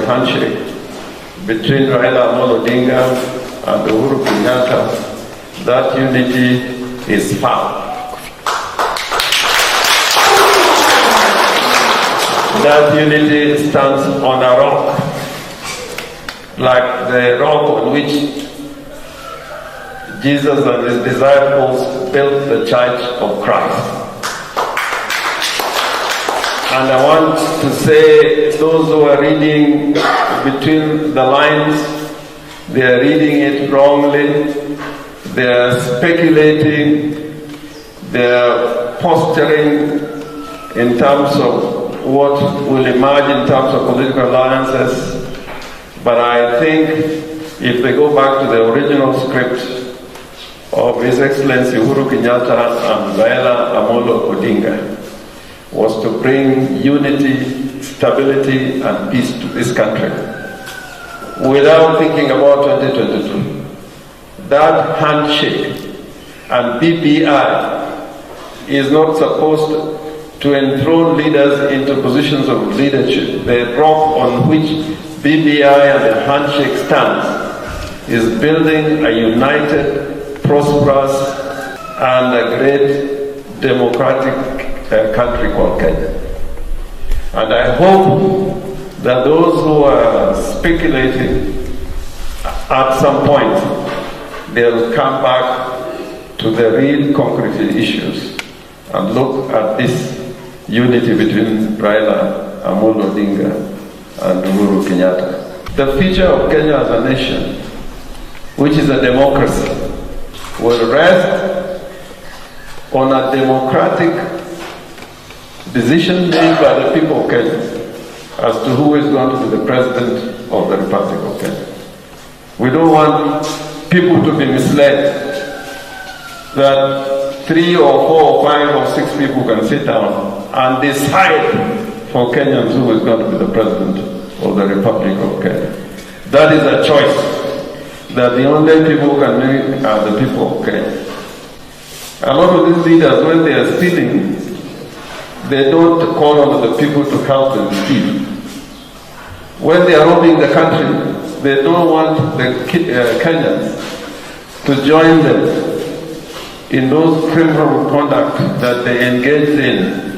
handshake between Raila-Uhuru Odinga and Uhuru Kenyatta, that unity is found. That unity stands on a rock, like the rock on which Jesus and his disciples built the Church of Christ. And I want to say, those who are reading between the lines, they are reading it wrongly, they are speculating, they are posturing in terms of what will emerge in terms of political alliances. But I think if they go back to the original script of His Excellency Uhuru Kenyatta and Raila-Uhuru Odinga, was to bring unity, stability, and peace to this country without thinking about 2022. That handshake and BPI is not supposed to enthrone leaders into positions of leadership. The rock on which BPI and the handshake stands is building a united, prosperous, and a great democratic country called Kenya. And I hope that those who are speculating at some point, they'll come back to the real concrete issues and look at this unity between Raila-Uhuru Odinga and Uhuru Kenyatta. The future of Kenya as a nation, which is a democracy, will rest on a democratic decision made by the people of Kenya as to who is going to be the president of the Republic of Kenya. We don't want people to be misled that 3 or 4 or 5 or 6 people can sit down and decide for Kenyans who is going to be the president of the Republic of Kenya. That is a choice that the only people who can make are the people of Kenya. A lot of these leaders, when they are stealing, they don't call on the people to help them steal. When they are robbing the country, they don't want the Kenyans to join them in those criminal conduct that they engage in